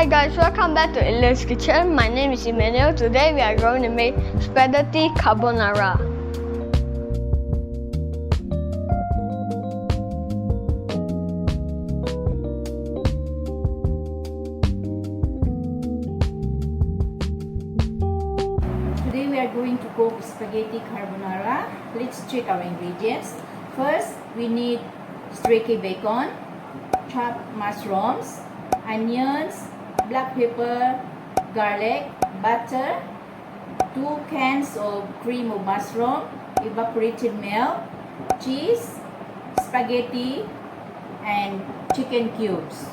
Hi guys, welcome back to Ilya's Kitchen. My name is Emmanuel. Today we are going to make spaghetti carbonara. Today we are going to cook spaghetti carbonara. Let's check our ingredients. First, we need streaky bacon, chopped mushrooms, onions, black pepper, garlic, butter, 2 cans of cream of mushroom, evaporated milk, cheese, spaghetti, and chicken cubes.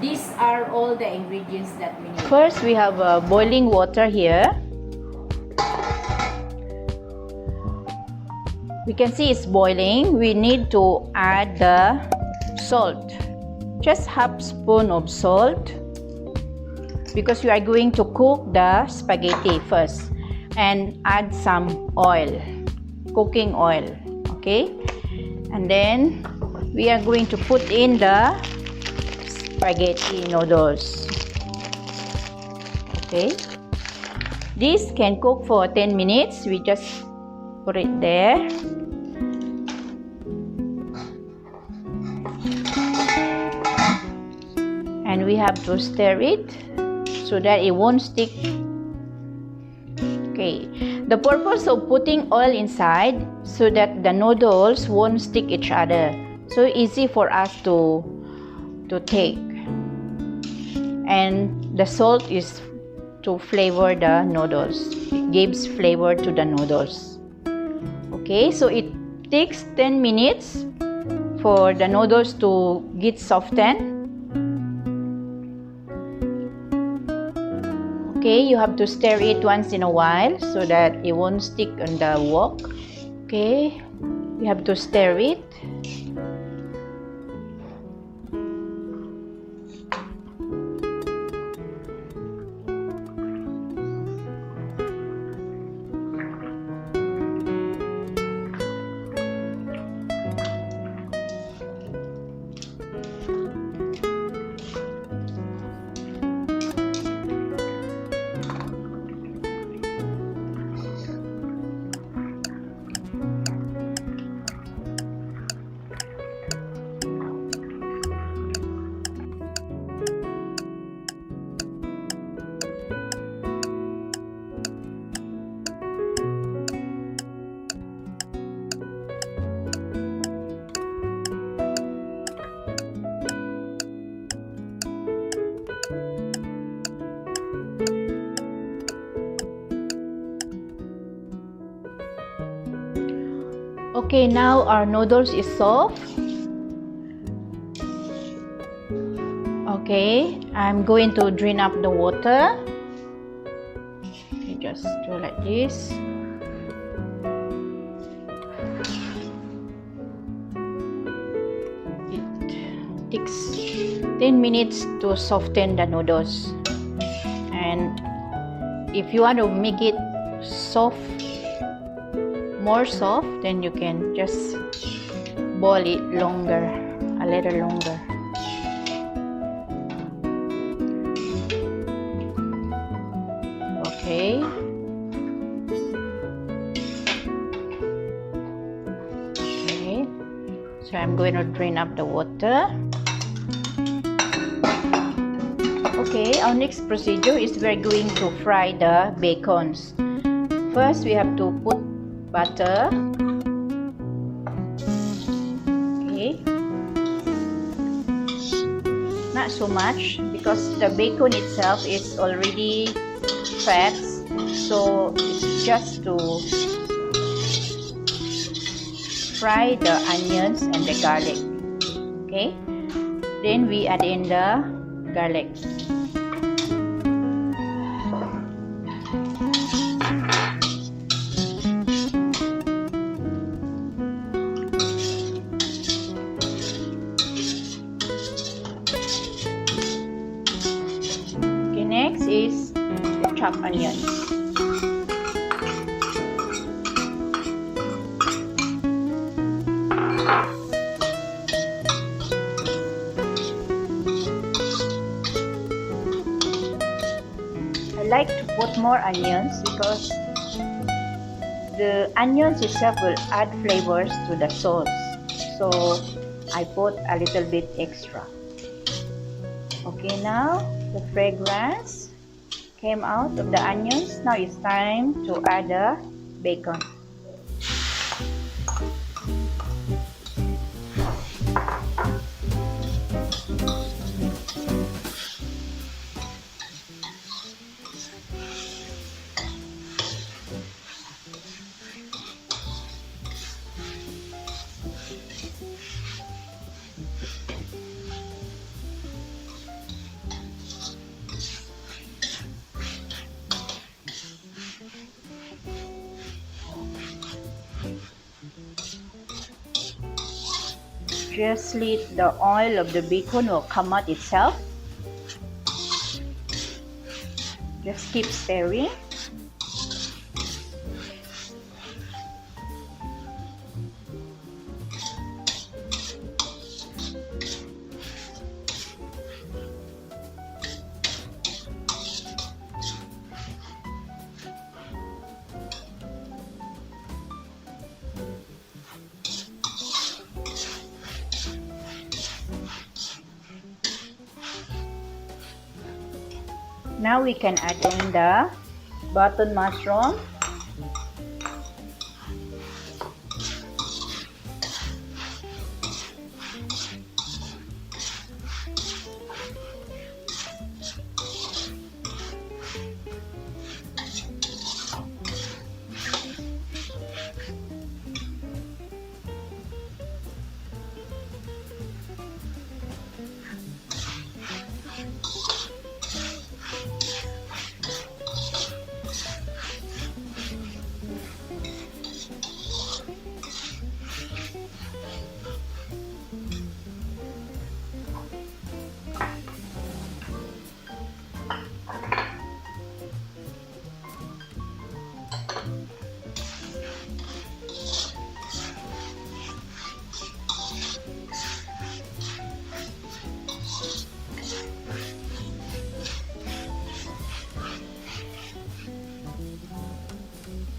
These are all the ingredients that we need. First, we have boiling water here. We can see it's boiling. We need to add the salt. Just half spoon of salt because we are going to cook the spaghetti first, and add some oil, cooking oil, okay? And then we are going to put in the spaghetti noodles, okay? This can cook for 10 minutes. We just put it there. And we have to stir it so that it won't stick. Okay, the purpose of putting oil inside so that the noodles won't stick each other, so easy for us to take. And the salt is to flavor the noodles. It gives flavor to the noodles. Okay, so it takes 10 minutes for the noodles to get softened. Okay, you have to stir it once in a while so that it won't stick on the wok. Okay, you have to stir it. Okay, now our noodles is soft. Okay, I'm going to drain up the water. Okay, just do like this. It takes 10 minutes to soften the noodles. And if you want to make it soft, more soft, then you can just boil it longer, a little longer. Okay. Okay. So I'm going to drain up the water. Okay, our next procedure is we're going to fry the bacons. First, we have to put butter. Okay, not so much because the bacon itself is already fat, so it's just to fry the onions and the garlic. Okay, then we add in the garlic. Next is the chopped onions. like to put more onions because the onions itself will add flavors to the sauce. So I put a little bit extra. Okay, now the fragrance came out of the onions. Now it's time to add the bacon. Just let the oil of the bacon will come out itself. Just keep stirring. Now we can add in the button mushroom.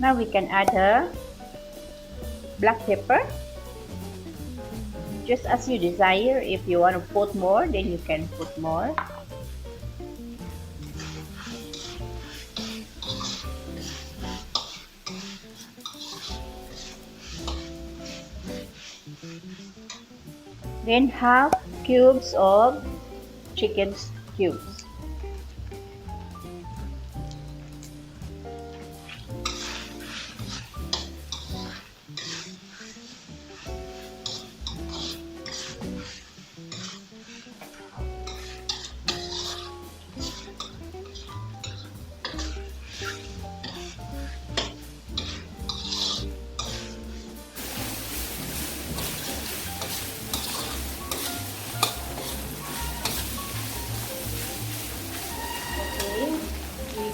Now we can add a black pepper, just as you desire. If you want to put more, then you can put more. Then half cubes of chicken cubes.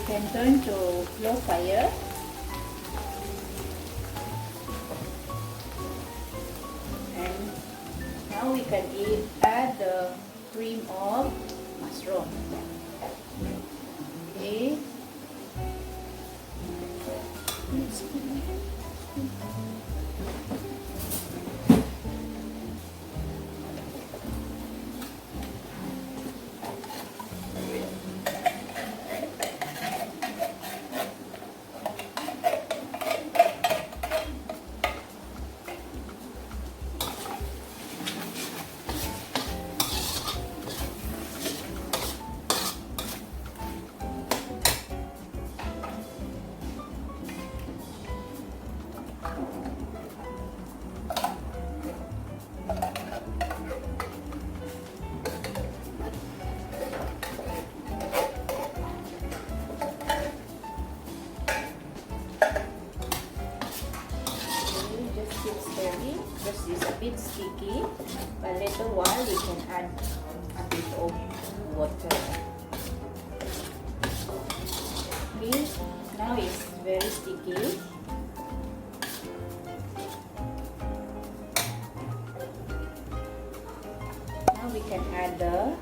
Can turn to low fire. And now we can add the cream of mushroom. Okay. This is a bit sticky. A little while we can add a bit of water. Okay, now it's very sticky. Now we can add the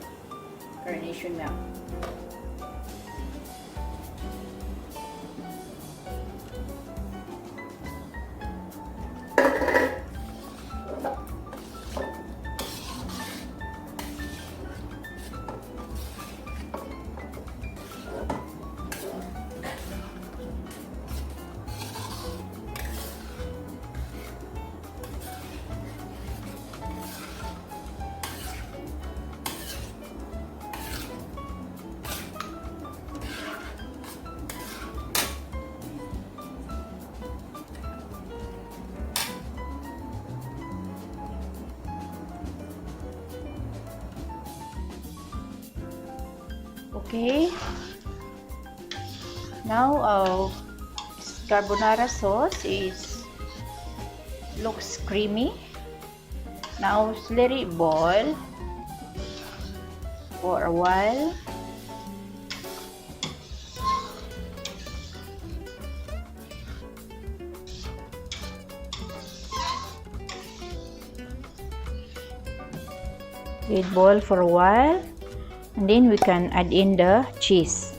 carnation milk. Okay. Now our carbonara sauce looks creamy. Now let it boil for a while. Let it boil for a while, and then we can add in the cheese.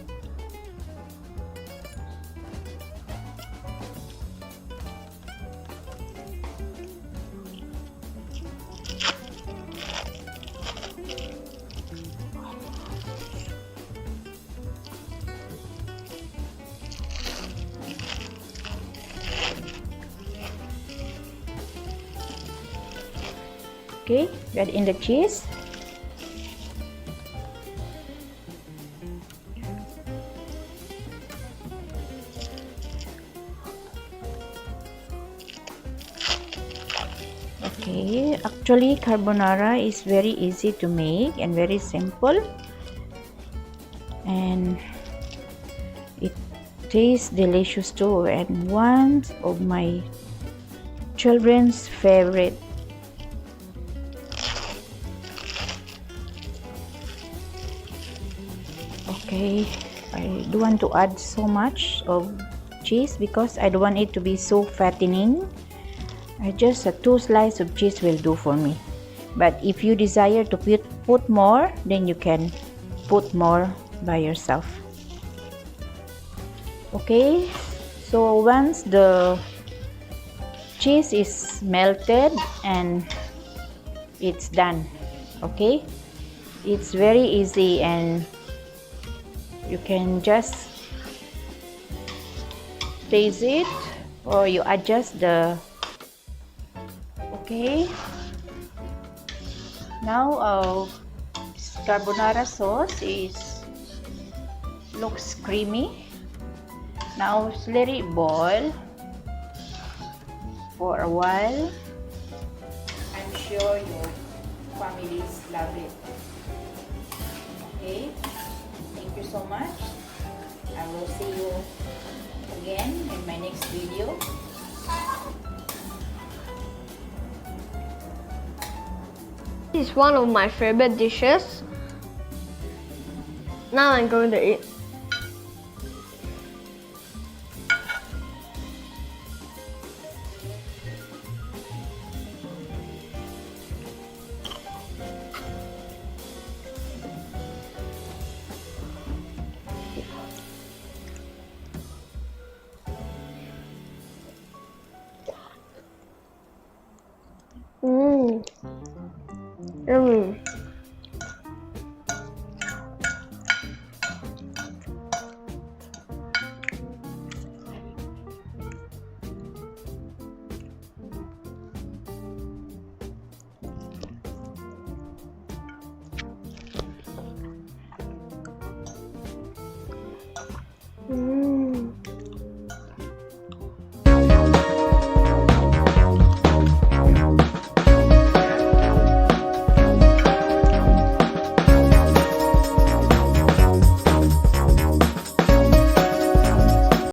Okay, add in the cheese. Okay, actually carbonara is very easy to make and very simple, and it tastes delicious too, and one of my children's favorite. Okay, I don't want to add so much of cheese because I don't want it to be so fattening. Just 2 slices of cheese will do for me. But if you desire to put more, then you can put more by yourself. Okay, so once the cheese is melted and it's done. Okay, it's very easy, and you can just taste it, or you adjust the. Okay, now our carbonara sauce looks creamy. Now let it boil for a while. I'm sure your families love it. Okay, thank you so much. I will see you again in my next video. This is one of my favorite dishes. Now I'm going to eat. Yummy. Mmm.